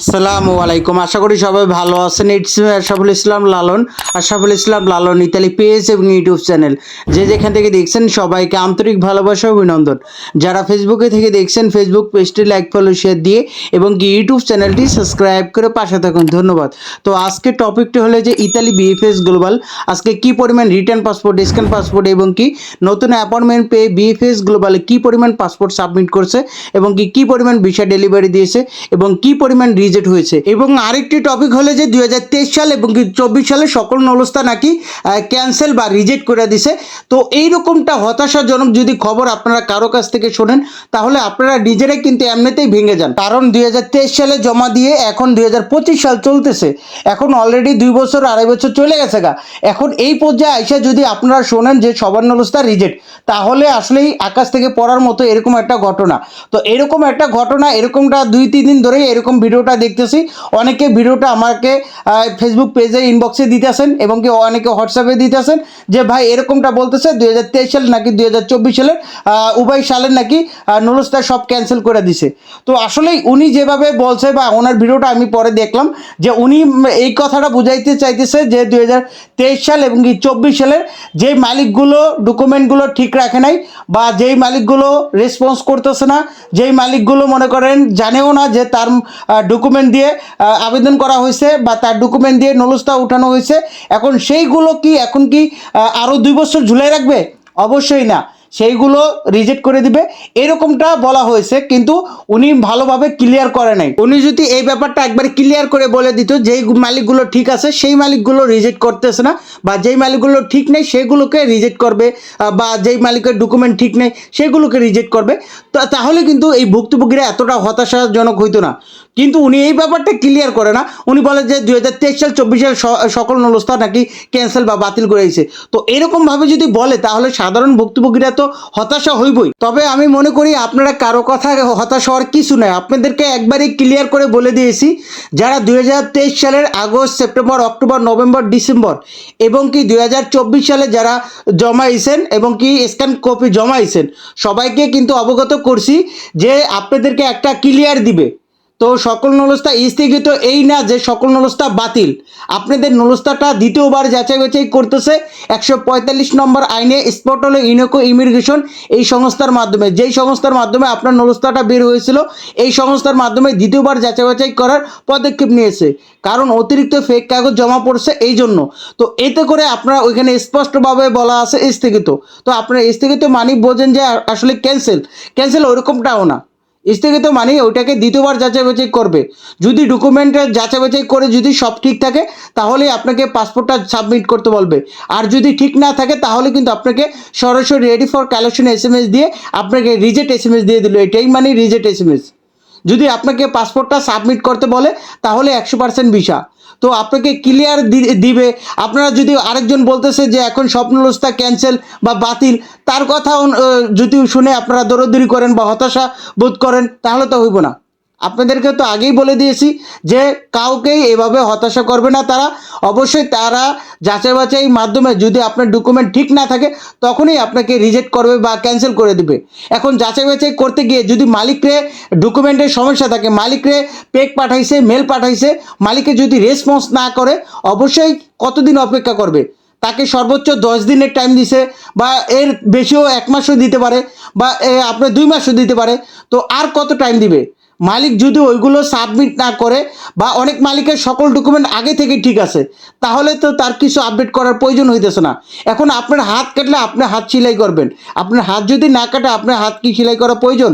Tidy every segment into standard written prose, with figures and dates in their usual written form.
আসসালামু আলাইকুম। আশা করি সবাই ভালো আছেন। It's Ashraful Islam Lalon, Ashraful Islam Lalon Italy page এবং ইউটিউব চ্যানেল। যে যেখান থেকে দেখছেন সবাইকে আন্তরিক ভালোবাসা ও অভিনন্দন। যারা ফেসবুকে থেকে দেখছেন ফেসবুক পেজটি লাইক ফলো শেয়ার দিয়ে এবং কি ইউটিউব চ্যানেলটি সাবস্ক্রাইব করে পাশে থাকুন, ধন্যবাদ। তো আজকের টপিকটি হলো যে ইতালি বিএফএস গ্লোবাল আজকে কি পরিমাণ রিটার্ন পাসপোর্ট, স্ক্যান পাসপোর্ট এবং কি নতুন অ্যাপয়েন্টমেন্ট পেয়ে বিএফএস গ্লোবালে কি পরিমাণ পাসপোর্ট সাবমিট করছে এবং কি পরিমাণ ভিসা ডেলিভারি দিয়েছে এবং কি পরিমাণ রিজেক্ট হয়েছে। এবং আরেকটি টপিক হলো যে 2023 সাল এবং 24 সালে সকল নলস্তা নাকি ক্যান্সেল বা রিজেক্ট করে দিছে। তো এইরকমটা হতাশাজনক যদি খবর আপনারা কারো কাছ থেকে শোনেন তাহলে আপনারা নিজেরাই কিন্তু এমনিতেই ভেঙে যান। কারণ 2023 সালে জমা দিয়ে এখন 2025 সাল চলতেছে, এখন অলরেডি 2 বছর 2.5 বছর চলে গেছে গা। এখন এই পর্যায়ে আইসা যদি আপনারা শোনেন যে সবার নলস্তা রিজেক্ট, তাহলে আসলেই আকাশ থেকে পড়ার মতো এরকম একটা ঘটনা। তো এরকম একটা ঘটনা, এরকমটা 2-3 দিন ধরেই এরকম ভিডিওটা দেখতেছি। অনেকে ভিডিওটা আমাকে ফেসবুক পেজে ইনবক্সে দিতেছেন এবং কি অনেকে হোয়াটসঅ্যাপে দিতেছেন যে ভাই এরকমটা বলতেছে 2023 সাল নাকি 2024 সালের উভয় সালের নাকি নুলস্তা সব ক্যান্সেল করে দিছে। তো আসলেই উনি যেভাবে বলছে বা ওনার ভিডিওটা আমি পরে দেখলাম যে উনি এই কথাটা বুঝাইতে চাইতেছে যে 2023 সাল এবং কি 24 সালের যে মালিকগুলো ডকুমেন্টগুলো ঠিক রাখে নাই বা যেই মালিকগুলো রেসপন্স করতেছে না, যেই মালিকগুলো মনে করেন জানেও না যে তার ডকুমেন্ট দিয়ে আবেদন করা হয়েছে বা তার ডকুমেন্ট দিয়ে নলস্তা উঠানো হয়েছে, এখন সেইগুলো কি এখন কি আরও 2 বছর ঝুলাই রাখবে? অবশ্যই না, সেইগুলো রিজেক্ট করে দিবে এরকমটা বলা হয়েছে। কিন্তু উনি ভালোভাবে ক্লিয়ার করে নাই। উনি যদি এই ব্যাপারটা একবার ক্লিয়ার করে বলে দিত যেই মালিকগুলো ঠিক আছে সেই মালিকগুলো রিজেক্ট করতেছে না বা যেই মালিকগুলো ঠিক নেই সেগুলোকে রিজেক্ট করবে বা যেই মালিকের ডকুমেন্ট ঠিক নেই সেগুলোকে রিজেক্ট করবে, তাহলে কিন্তু এই ভুক্তভোগীরা এতটা হতাশাজনক হইতো না। কিন্তু উনি এই ব্যাপারটা ক্লিয়ার করে না। উনি বলে যে 2023 সাল 24 সাল সকল নলস্তা নাকি ক্যান্সেল বা বাতিল করেছে। তো এরকমভাবে যদি বলে তাহলে সাধারণ ভুক্তভোগীরা তো হতাশা হইবই। তবে আমি মনে করি আপনারা কারো কথা হতাশ হওয়ার কিছু নয়, আপনাদেরকে একবারই ক্লিয়ার করে বলে দিয়েছি যারা 2023 সালের August, September, October, November, December এবং কি 2024 সালে যারা জমাইছেন এবং কি স্ক্যান কপি জমাইছেন সবাইকে কিন্তু অবগত করছি যে আপনাদেরকে একটা ক্লিয়ার দিবে। তো সকল নলস্তা স্থগিত এই না যে সকল নলস্তা বাতিল, আপনাদের নলস্তাটা দ্বিতীয়বার যাচাই বাছাই করতেছে 145 নম্বর আইনে স্পট হলো ইউনেকো ইমিগ্রেশন এই সংস্থার মাধ্যমে, যেই সংস্থার মাধ্যমে আপনার নলস্তাটা বের হয়েছিল এই সংস্থার মাধ্যমে দ্বিতীয়বার যাচাই বাছাই করার পদক্ষেপ নিয়েছে। কারণ অতিরিক্ত ফেক কাগজ জমা পড়ছে এই জন্য। তো এতে করে আপনারা ওইখানে স্পষ্টভাবে বলা আছে স্থগিত। তো আপনারা স্থগিত মানে বোঝেন যে আসলে ক্যান্সেল ওরকমটাও না। স্থগিত মানে ওইটাকে দ্বিতীয়বার যাচাই বাছাই করবে। যদি ডকুমেন্টের যাচাই বাছাই করে যদি সব ঠিক থাকে তাহলে আপনাকে পাসপোর্টটা সাবমিট করতে বলবে। আর যদি ঠিক না থাকে তাহলে কিন্তু আপনাকে সরাসরি রেডি ফর কালেকশন এসএমএস দিয়ে আপনাকে রিজেক্ট এসএমএস দিয়ে দিল। এটাই মানে রিজেক্ট এসএমএস। যদি আপনাকে পাসপোর্টটা সাবমিট করতে বলে তাহলে 100% ভিসা। তো আপনাকে ক্লিয়ার দিবে। আপনারা যদি আরেকজন বলতেছে যে এখন স্বপ্নলস্তা ক্যান্সেল বা বাতিল, তার কথা যদি শুনে আপনারা দৌড়দৌড়ি করেন বা হতাশা বোধ করেন তাহলে তো হইব না। আপনাদেরকে তো আগেই বলে দিয়েছি যে কাউকেই এভাবে হতাশা করবে না তারা। অবশ্যই তারা যাচাই বাছাই মাধ্যমে যদি আপনার ডকুমেন্ট ঠিক না থাকে তখনই আপনাকে রিজেক্ট করবে বা ক্যান্সেল করে দিবে। এখন যাচাই বাছাই করতে গিয়ে যদি মালিকরে ডকুমেন্টের সমস্যা থাকে, মালিকরে পেক পাঠাইছে, মেল পাঠাইছে, মালিকে যদি রেসপন্স না করে অবশ্যই কতদিন অপেক্ষা করবে? তাকে সর্বোচ্চ 10 দিনের টাইম দিছে বা এর বেশিও 1 মাসও দিতে পারে বা আপনার 2 মাসও দিতে পারে। তো আর কত টাইম দিবে? মালিক যদি ওইগুলো সাবমিট না করে বা অনেক মালিকের সকল ডকুমেন্ট আগে থেকে ঠিক আছে তাহলে তো তার কিছু আপডেট করার প্রয়োজন হইতেছে না। এখন আপনার হাত কাটলে আপনি হাত সেলাই করবেন, আপনার হাত যদি না কাটে আপনার হাত কি সেলাই করা প্রয়োজন?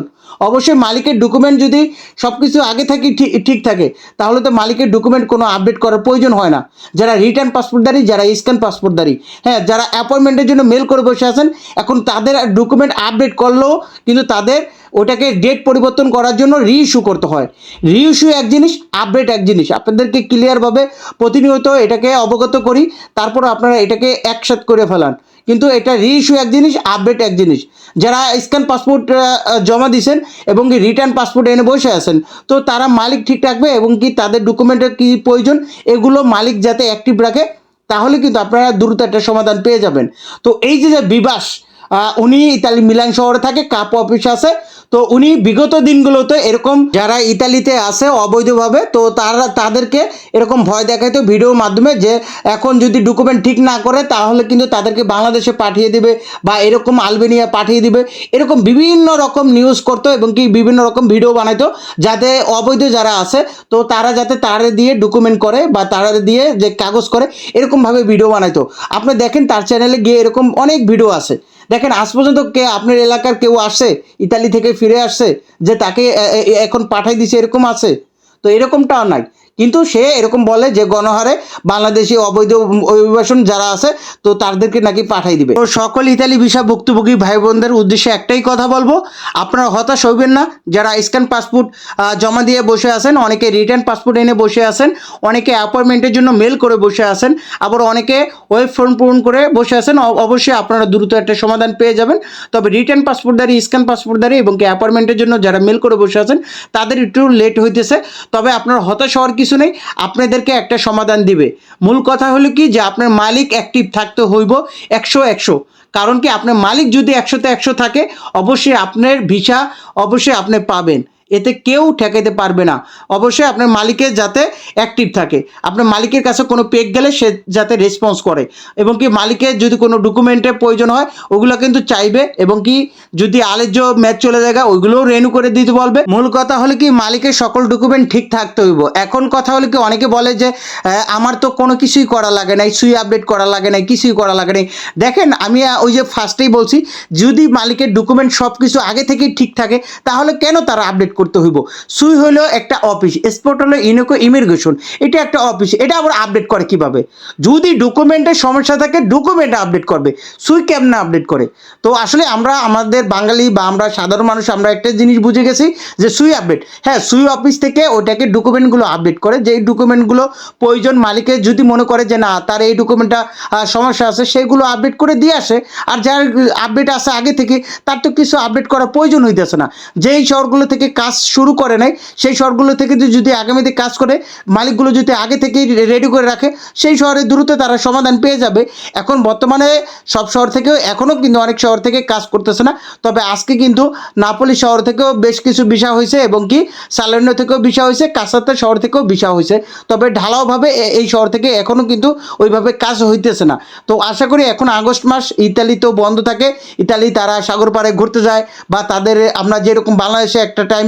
অবশ্যই মালিকের ডকুমেন্ট যদি সব কিছু আগে থেকে ঠিক থাকে তাহলে তো মালিকের ডকুমেন্ট কোনো আপডেট করার প্রয়োজন হয় না। যারা রিটার্ন পাসপোর্টধারী, যারা স্ক্যান পাসপোর্টধারী, হ্যাঁ, যারা অ্যাপয়েন্টমেন্টের জন্য মেল করে বসে আছেন, এখন তাদের ডকুমেন্ট আপডেট করলেও কিন্তু তাদের ওটাকে ডেট পরিবর্তন করার জন্য রিইস্যু করতে হয়। রিইস্যু এক জিনিস, আপডেট এক জিনিস। আপনাদেরকে ক্লিয়ারভাবে প্রতিনিয়ত এটাকে অবগত করি, তারপর আপনারা এটাকে একসাথে করে ফেলান। কিন্তু এটা রিইস্যু এক জিনিস, আপডেট এক জিনিস। যারা স্ক্যান পাসপোর্ট জমা দিয়েছেন এবং কি রিটার্ন পাসপোর্ট এনে বসে আছেন, তো তারা মালিক ঠিক রাখবে এবং কি তাদের ডকুমেন্টের কী প্রয়োজন এগুলো মালিক যাতে অ্যাক্টিভ রাখে, তাহলে কিন্তু আপনারা দ্রুত একটা সমাধান পেয়ে যাবেন। তো এই যে বিবাস উনি ইতালি মিলান শহরে থাকে, কাপ অফিস আছে। তো উনি বিগত দিনগুলোতে এরকম যারা ইতালিতে আছে অবৈধভাবে, তো তাদেরকে এরকম ভয় দেখাইতো ভিডিওর মাধ্যমে যে এখন যদি ডকুমেন্ট ঠিক না করে তাহলে কিন্তু তাদেরকে বাংলাদেশে পাঠিয়ে দিবে বা এরকম আলবেনিয়া পাঠিয়ে দিবে, এরকম বিভিন্ন রকম নিউজ করতো এবং কি বিভিন্ন রকম ভিডিও বানাইতো যাতে অবৈধ যারা আছে তো তারা যাতে তারা দিয়ে ডকুমেন্ট করে বা তারা দিয়ে যে কাগজ করে এরকমভাবে ভিডিও বানাইতো। আপনি দেখেন তার চ্যানেলে গিয়ে এরকম অনেক ভিডিও আছে। দেখেন আজ পর্যন্ত কে আপনার এলাকার কেউ আসছে ইতালি থেকে ফিরে আসছে যে তাকে এখন পাঠাই দিছে এরকম আছে? তো এরকমটাও নাই। কিন্তু সে এরকম বলে যে গণহারে বাংলাদেশি অবৈধ অভিবাসন যারা আছে তো তাদেরকে নাকি পাঠাই দিবে। তো সকল ইতালি ভিসা ভুক্তভোগী ভাই বোনদের উদ্দেশ্যে একটাই কথা বলবো, আপনারা হতাশ হইবেন না। যারা স্ক্যান পাসপোর্ট জমা দিয়ে বসে আছেন, অনেকে রিটার্ন পাসপোর্ট এনে বসে আছেন, অনেকে অ্যাপয়েন্টমেন্টের জন্য মেল করে বসে আছেন, আবার অনেকে ওয়েব ফর্ম পূরণ করে বসে আছেন। অবশ্যই আপনারা দ্রুত একটা সমাধান পেয়ে যাবেন। তবে রিটার্ন পাসপোর্টধারী, স্ক্যান পাসপোর্টধারী এবং কি অ্যাপয়েন্টমেন্টের জন্য যারা মেল করে বসে আছেন তাদের একটু লেট হইতেছে। তবে আপনার হতাশ হওয়ার কিছু নেই, আপনাদেরকে একটা সমাধান দিবে। মূল কথা হলো কি যে আপনার মালিক অ্যাক্টিভ থাকতে হইব 100। কারণ কি আপনার মালিক যদি 100-তে 100 থাকে অবশ্যই আপনার ভিসা অবশ্যই আপনি পাবেন, এতে কেউ ঠেকাইতে পারবে না। অবশ্যই আপনার মালিকের যাতে অ্যাক্টিভ থাকে, আপনার মালিকের কাছে কোনো পেক গেলে সে যাতে রেসপন্স করে এবং কি মালিকের যদি কোনো ডকুমেন্টের প্রয়োজন হয় ওগুলো কিন্তু চাইবে এবং কি যদি আলেজ্য ম্যাচ চলে যায় ওইগুলোও রেনু করে দিতে বলবে। মূল কথা হলো কি মালিকের সকল ডকুমেন্ট ঠিক থাকতে হইব। এখন কথা হলো কি অনেকে বলে যে আমার তো কোনো কিছুই করা লাগে নাই, সুই আপডেট করা লাগে নাই, কিছুই করা লাগে নাই। দেখেন আমি ওই যে ফার্স্টেই বলছি, যদি মালিকের ডকুমেন্ট সব কিছু আগে থেকেই ঠিক থাকে তাহলে কেন তারা আপডেট করতে হইব? সুই হলো একটা অফিস, স্পট হলো ইউনিকো ইমিগ্রেশন, এটা একটা অফিস, এটা আবার আপডেট করে কিভাবে? যদি ডকুমেন্টের সমস্যা থাকে ডকুমেন্ট আপডেট করবে, সুই কেমনে আপডেট করে? তো আসলে আমরা আমাদের বাঙালি বা আমরা সাধারণ মানুষ আমরা একটা জিনিস বুঝে গেছি যে সুই আপডেট, হ্যাঁ সুই অফিস থেকে ওটাকে ডকুমেন্টগুলো আপডেট করে, যেই ডকুমেন্টগুলো প্রয়োজন মালিকের যদি মনে করে যে না তার এই ডকুমেন্টটা সমস্যা আছে সেগুলো আপডেট করে দিয়ে আসে। আর যার আপডেট আছে আগে থেকে তার তো কিছু আপডেট করার প্রয়োজন হইতেছে না। যেই শহরগুলো থেকে কাজ শুরু করে নাই সেই শহরগুলো থেকে যদি আগামীতে কাজ করে মালিকগুলো যদি আগে থেকেই রেডি করে রাখে সেই শহরে দ্রুত তারা সমাধান পেয়ে যাবে। এখন বর্তমানে সব শহর থেকেও এখনও কিন্তু অনেক শহর থেকে কাজ করতেছে না। তবে আজকে কিন্তু নাপোলি শহর থেকেও বেশ কিছু ভিসা হয়েছে এবং কি সালের্নো থেকেও ভিসা হয়েছে, কাসাতে শহর থেকেও ভিসা হয়েছে। তবে ঢালাওভাবে এই শহর থেকে এখনও কিন্তু ওইভাবে কাজ হইতেছে না। তো আশা করি এখন আগস্ট মাস ইতালি তো বন্ধ থাকে, ইতালি তারা সাগর পাড়ে ঘুরতে যায় বা তাদের আমরা যেরকম বাংলাদেশে একটা টাইম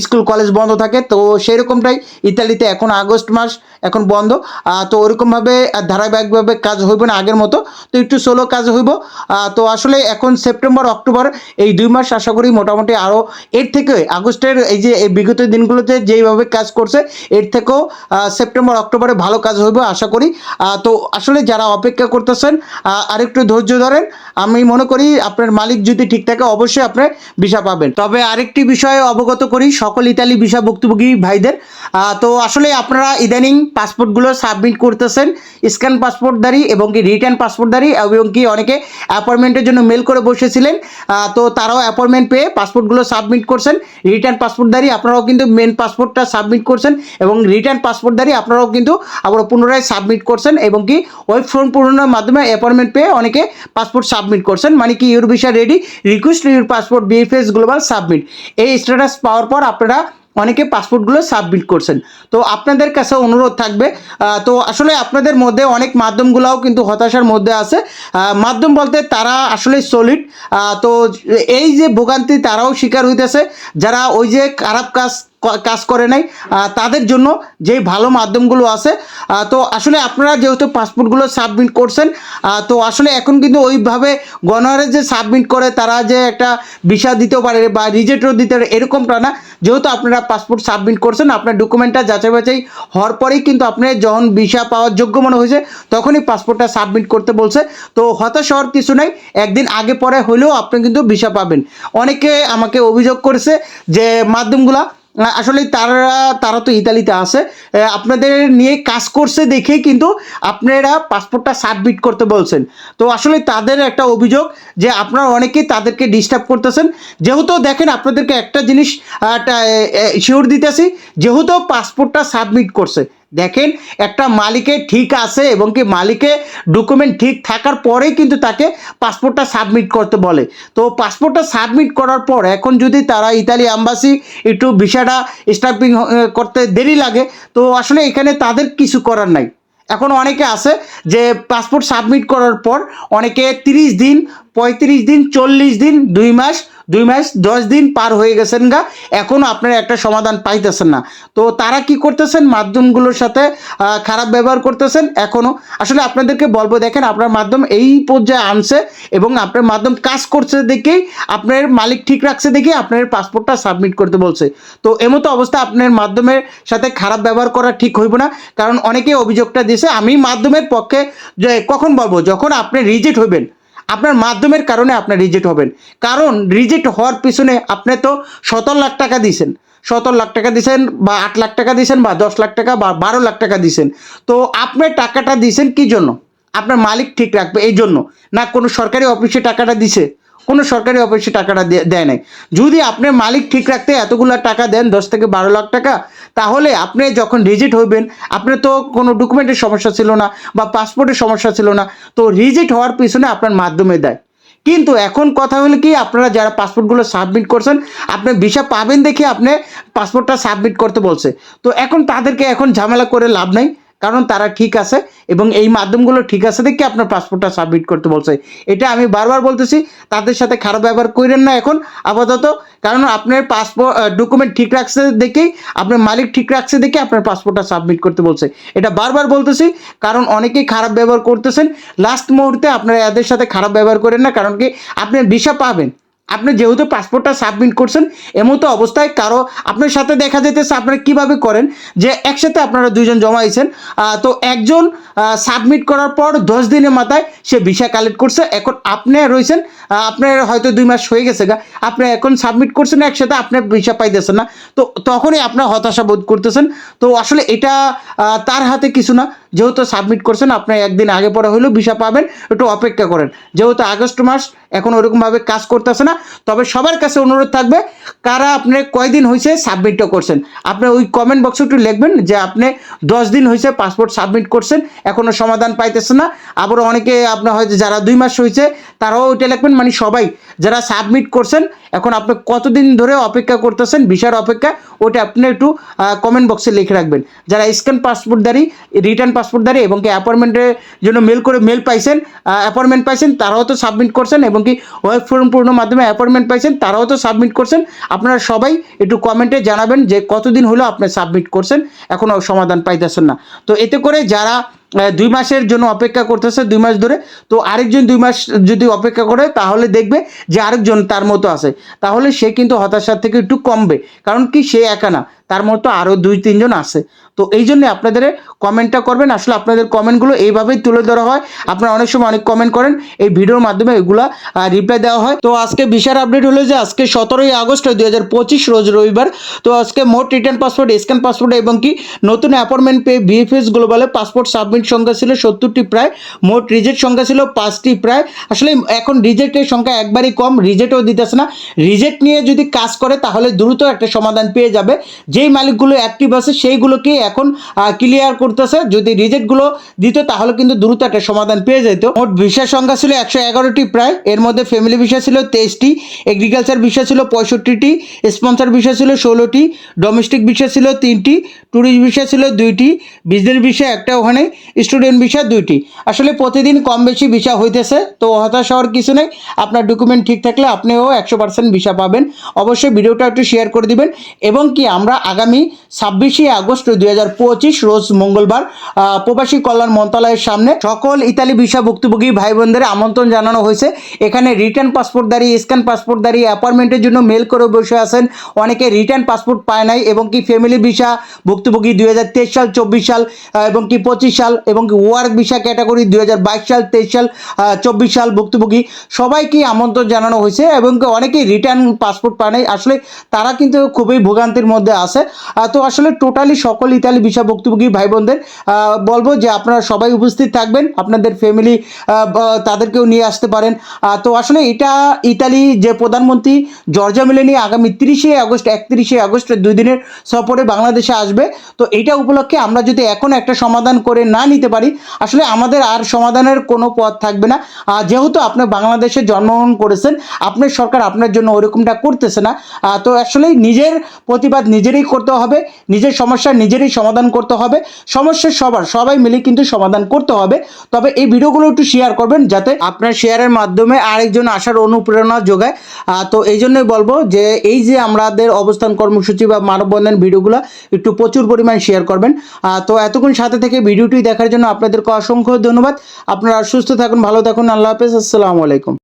স্কুল কলেজ বন্ধ থাকে তো সেই রকমটাই ইতালিতে এখন আগস্ট মাস এখন বন্ধ। তো ওরকমভাবে ধারাবাহিকভাবে কাজ হইব না আগের মতো, তো একটু স্লো কাজ হইব। তো আসলে এখন সেপ্টেম্বর অক্টোবর এই 2 মাস আশা করি মোটামুটি আরও এর থেকে আগস্টের এই যে এই বিগত দিনগুলোতে যেইভাবে কাজ করছে এর থেকেও সেপ্টেম্বর অক্টোবরে ভালো কাজ হইব আশা করি। তো আসলে যারা অপেক্ষা করতেছেন আরেকটু ধৈর্য ধরেন, আমি মনে করি আপনার মালিক যদি ঠিক থাকে অবশ্যই আপনি ভিসা পাবেন। তবে আরেকটি বিষয়ে অবগত করি সকল ইতালি ভিসা ভুক্তভোগী ভাইদের, তো আসলে আপনারা ইদানিং পাসপোর্টগুলো সাবমিট করতেছেন স্ক্যান পাসপোর্টধারী এবং কি রিটার্ন পাসপোর্টধারী এবং কি অনেকে অ্যাপয়েন্টমেন্টের জন্য মেল করে বসেছিলেন, তো তারাও অ্যাপয়েন্টমেন্ট পেয়ে পাসপোর্টগুলো সাবমিট করছেন। রিটার্ন পাসপোর্টধারী আপনারাও কিন্তু মেন পাসপোর্টটা সাবমিট করছেন এবং রিটার্ন পাসপোর্টধারী আপনারাও কিন্তু আবার পুনরায় সাবমিট করছেন এবং কি ওয়েব ফর্ম পূরণের মাধ্যমে অ্যাপয়েন্টমেন্ট পেয়ে অনেকে পাসপোর্ট সাবমিট করছেন। মানে কি your visa ready, request your passport BFS global submit, এই স্ট্যাটাস পাওয়ার পর আপনারা অনেকে পাসপোর্টগুলো সাবমিট করছেন। তো আপনাদের কাছে অনুরোধ থাকবে, তো আসলে আপনাদের মধ্যে অনেক মাধ্যমগুলোও কিন্তু হতাশার মধ্যে আছে। মাধ্যম বলতে তারা আসলে সলিড, তো এই যে ভোগান্তি তারাও শিকার হইতেছে যারা ওই যে খারাপ কাজ করে নাই তাদের জন্য যেই ভালো মাধ্যমগুলো আছে। তো আসলে আপনারা যেহেতু পাসপোর্টগুলো সাবমিট করছেন তো আসলে এখন কিন্তু ওইভাবে গণহারে যে সাবমিট করে তারা যে একটা ভিসা দিতে পারে বা রিজেক্টও দিতে পারে এরকমটা না। যেহেতু আপনারা পাসপোর্ট সাবমিট করছেন আপনার ডকুমেন্টটা যাচাই বাছাই হওয়ার পরেই কিন্তু আপনি যখন ভিসা পাওয়ার যোগ্য মনে হয়েছে তখনই পাসপোর্টটা সাবমিট করতে বলছে। তো হতাশ হওয়ার কিছু নেই, একদিন আগে পরে হলেও আপনি কিন্তু ভিসা পাবেন। অনেকে আমাকে অভিযোগ করেছে যে মাধ্যমগুলা আসলে তারা তো ইতালিতে আছে, আপনাদের নিয়ে কাজ করছে দেখেই কিন্তু আপনারা পাসপোর্টটা সাবমিট করতে বলছেন। তো আসলে তাদের একটা অভিযোগ যে আপনারা অনেকেই তাদেরকে ডিস্টার্ব করতেছেন। যেহেতু দেখেন আপনাদেরকে একটা জিনিস শিওর দিতেছি, যেহেতু পাসপোর্টটা সাবমিট করছে দেখেন, একটা মালিকের ঠিক আছে এবং কি মালিকের ডকুমেন্ট ঠিক থাকার পরেই কিন্তু তাকে পাসপোর্টটা সাবমিট করতে বলে। তো পাসপোর্টটা সাবমিট করার পর এখন যদি তারা ইতালি অ্যাম্বাসি একটু ভিসাটা স্টাম্পিং করতে দেরি লাগে, তো আসলে এখানে তাদের কিছু করার নাই। এখন অনেকে আছে যে পাসপোর্ট সাবমিট করার পর অনেকে 30 দিন, 35 দিন, 40 দিন, 2 মাস, 2 মাস 10 দিন পার হয়ে গেছেন গা, এখনও আপনারা একটা সমাধান পাইতেছেন না। তো তারা কি করতেছেন, মাধ্যমগুলোর সাথে খারাপ ব্যবহার করতেছেন এখনও। আসলে আপনাদেরকে বলবো, দেখেন আপনার মাধ্যম এই পর্যায়ে আনছে এবং আপনার মাধ্যম কাজ করছে দেখেই, আপনার মালিক ঠিক রাখছে দেখেই আপনার পাসপোর্টটা সাবমিট করতে বলছে। তো এমতো অবস্থা আপনার মাধ্যমের সাথে খারাপ ব্যবহার করা ঠিক হইব না। কারণ অনেকে অভিযোগটা দিয়েছে, আমি মাধ্যমের পক্ষে যে কখন বলবো, যখন আপনি রিজেক্ট হইবেন, আপনার মাধ্যমের কারণে আপনার রিজেক্ট হবেন। কারণ রিজেক্ট হওয়ার পিছনে আপনি তো 17 লাখ টাকা দিয়েছেন, 17 লাখ টাকা দিয়েছেন বা 8 লাখ টাকা দিয়েছেন বা 10 লাখ টাকা বা 12 লাখ টাকা দিয়েছেন। তো আপনি টাকাটা দিয়েছেন কি জন্য? আপনার মালিক ঠিক রাখবে এই জন্য, না কোনো সরকারি অফিসে টাকাটা দিছে? কোনো সরকারি অফিসে টাকাটা দেয় নাই। যদি আপনার মালিক ঠিক রাখতে এতগুলো টাকা দেন, 10 থেকে 12 লাখ টাকা, তাহলে আপনি যখন রিজেক্ট হইবেন, আপনার তো কোনো ডকুমেন্টের সমস্যা ছিল না বা পাসপোর্টের সমস্যা ছিল না, তো রিজেক্ট হওয়ার পিছনে আপনার মাধ্যমে দেয়। কিন্তু এখন কথা হলো কি, আপনারা যারা পাসপোর্টগুলো সাবমিট করছেন, আপনি ভিসা পাবেন দেখে আপনি পাসপোর্টটা সাবমিট করতে বলছে। তো এখন তাদেরকে এখন ঝামেলা করে লাভ নাই, কারণ তারা ঠিক আছে এবং এই মাধ্যমগুলো ঠিক আছে দেখে আপনার পাসপোর্টটা সাবমিট করতে বলছে। এটা আমি বারবার বলতেছি, তাদের সাথে খারাপ ব্যবহার করেন না এখন আপাতত। কারণ আপনার পাসপোর্ট ডকুমেন্ট ঠিক রাখছে দেখেই, আপনার মালিক ঠিক রাখছে দেখে আপনার পাসপোর্টটা সাবমিট করতে বলছে। এটা বারবার বলতেছি, কারণ অনেকেই খারাপ ব্যবহার করতেছেন। লাস্ট মুহূর্তে আপনারা এদের সাথে খারাপ ব্যবহার করেন না, কারণ কি আপনি ভিসা পাবেন। আপনি যেহেতু পাসপোর্টটা সাবমিট করছেন, এমতো অবস্থায় কারো আপনার সাথে দেখা যেতেছে, আপনারা কীভাবে করেন যে একসাথে আপনারা দুইজন জমাইছেন, তো একজন সাবমিট করার পর 10 দিনের মাথায় সে ভিসা কালেক্ট করছে। এখন আপনি রয়েছেন, আপনার হয়তো 2 মাস হয়ে গেছে গা, আপনি এখন সাবমিট করছেন একসাথে, আপনার ভিসা পাইতেছেন না, তো তখনই আপনার হতাশা বোধ করতেছেন। তো আসলে এটা তার হাতে কিছু না, যেহেতু সাবমিট করছেন, আপনি একদিন আগে পরে হলেও ভিসা পাবেন, একটু অপেক্ষা করেন। যেহেতু আগস্ট মাস এখন ওরকমভাবে কাজ করতেছে না, তবে সবার কাছে অনুরোধ থাকবে, কারা আপনি কয়দিন হয়েছে সাবমিটটা করছেন, আপনি ওই কমেন্ট বক্সে একটু লিখবেন যে আপনি 10 দিন হয়েছে পাসপোর্ট সাবমিট করছেন, এখনও সমাধান পাইতেছে না। আবার অনেকে আপনার হয়তো যারা 2 মাস হয়েছে তারাও ওইটা লিখবেন, মানে সবাই যারা সাবমিট করছেন, এখন আপনি কতদিন ধরে অপেক্ষা করতেছেন ভিসার অপেক্ষা, ওটা আপনি একটু কমেন্ট বক্সে লিখে রাখবেন। যারা স্ক্যান পাসপোর্টধারী, রিটার্ন পাসপোর্টধারী এবং কি অ্যাপয়েন্টমেন্টের জন্য মেল করে পাইছেন, অ্যাপয়েন্টমেন্ট পাইছেন, তারাও তো সাবমিট করছেন এবং কি ওয়েব ফর্ম পূর্ণ মাধ্যমে অ্যাপয়েন্টমেন্ট পাইছেন, তারাও তো সাবমিট করছেন। আপনারা সবাই একটু কমেন্টে জানাবেন যে কতদিন হলো আপনি সাবমিট করছেন, এখনও সমাধান পাইতেছেন না। তো এতে করে যারা 2 মাসের জন্য অপেক্ষা করতেছে 2 মাস ধরে, তো আরেকজন 2 মাস যদি অপেক্ষা করে তাহলে দেখবে যে আরেকজন তার মতো আছে, তাহলে সে কিন্তু হতাশার থেকে একটু কমবে। কারণ কি সে একা না, তার মতো আরও 2-3 জন আছে। তো এই জন্য আপনাদের কমেন্টটা করবেন, আসলে আপনাদের কমেন্টগুলো এইভাবেই তুলে ধরা হয়। আপনারা অনেক সময় অনেক কমেন্ট করেন, এই ভিডিওর মাধ্যমে এগুলা রিপ্লাই দেওয়া হয়। তো আজকে বিশাল আপডেট হলো যে আজকে 17ই আগস্ট 2025 রোজ রবিবার। তো আজকে মোট রিটার্ন পাসপোর্ট, স্ক্যান পাসপোর্ট এবং কি নতুন অ্যাপয়েন্টমেন্ট পেয়ে বিএফএস গ্লোবালে পাসপোর্ট সাবমিট সংখ্যা ছিল 70টি প্রায়, মোট রিজেক্ট সংখ্যা ছিল 5টি প্রায়। আসলে এখন রিজেক্টের সংখ্যা একবারই কম, রিজেক্টও দিতেছে না। রিজেক্ট নিয়ে যদি কাজ করে তাহলে দ্রুত একটা সমাধান পেয়ে যাবে। যেই মালিকগুলো অ্যাক্টিভ আছে সেইগুলোকে এখন ক্লিয়ার করতেছে। যদি রিজেক্টগুলো দিত তাহলে কিন্তু দ্রুত একটা সমাধান পেয়ে যেত। মোট ভিসার সংখ্যা ছিল 111টি প্রায়, এর মধ্যে ফ্যামিলি ভিসা ছিল 23টি, এগ্রিকালচার ভিসা ছিল 65টি, স্পন্সর ভিসা ছিল 16টি, ডোমেস্টিক ভিসা ছিল 3টি, ট্যুরিস্ট ভিসা ছিল 2টি, বিজনেস ভিসা একটা, ওখানে স্টুডেন্ট ভিসা 2টি। আসলে প্রতিদিন কম বেশি ভিসা হইতেছে, তো হতাশ হওয়ার কিছু নেই। আপনার ডকুমেন্ট ঠিক থাকলে আপনিও 100% ভিসা পাবেন। অবশ্যই ভিডিওটা একটু শেয়ার করে দিবেন এবং কি আমরা আগামী 26শে আগস্ট 2025 রোজ মঙ্গলবার প্রবাসী কল্যাণ মন্ত্রণালয়ের সামনে সকল ইতালি ভিসা ভুক্তভোগী ভাই বোনদের আমন্ত্রণ জানানো হয়েছে। এখানে রিটার্ন পাসপোর্টধারী, স্ক্যান পাসপোর্টধারী অ্যাপয়েন্টমেন্টের জন্য মেল করে বসে আছেন, অনেকে রিটার্ন পাসপোর্ট পায় নাই এবং কি ফ্যামিলি ভিসা ভুক্তভোগী 2023 সাল, 24 সাল এবং কি 25 সাল এবং কি ওয়ার্ক ভিসা ক্যাটাগরি 2022 সাল, 23 সাল, 24 সাল ভুক্তভোগী সবাইকে আমন্ত্রণ জানানো হয়েছে এবং অনেকেই রিটার্ন পাসপোর্ট পায় নাই। আসলে তারা কিন্তু খুবই ভোগান্তির মধ্যে আছে। আছে। তো আসলে টোটালি সকল ইতালি ভিসা ভুক্তভোগী ভাই বোনদের বলবো যে আপনারা সবাই উপস্থিত থাকবেন, আপনাদের ফ্যামিলি তাদেরকেও নিয়ে আসতে পারেন। তো আসলে এটা ইতালি যে প্রধানমন্ত্রী জর্জা মেলোনি আগামী 30শে আগস্ট 31শে আগস্ট 2 দিনের সফরে বাংলাদেশে আসবে। তো এইটা উপলক্ষে আমরা যদি এখন একটা সমাধান করে না নিতে পারি, আসলে আমাদের আর সমাধানের কোনো পথ থাকবে না। যেহেতু আপনি বাংলাদেশে জন্মগ্রহণ করেছেন, আপনার সরকার আপনার জন্য ওরকমটা করতেছে না। তো আসলে নিজের প্রতিবাদ নিজেরই করতে হবে, নিজের সমস্যা নিজেরই সমাধান করতে হবে। সমস্যা সবাই মিলে কিন্তু সমাধান করতে হবে। তবে এই ভিডিওগুলো একটু শেয়ার করবেন, যাতে আপনার শেয়ারের মাধ্যমে আরেকজন আসার অনুপ্রেরণা যোগায়। তো এই জন্যই বলবো যে এই যে আমাদের অবস্থান কর্মসূচি বা মানববন্ধন ভিডিওগুলো একটু প্রচুর পরিমাণ শেয়ার করবেন। তো এতক্ষণ সাথে থেকে ভিডিওটি দেখার জন্য আপনাদেরকে অসংখ্য ধন্যবাদ। আপনারা সুস্থ থাকুন, ভালো থাকুন। আল্লাহ হাফেজ, আসসালামু আলাইকুম।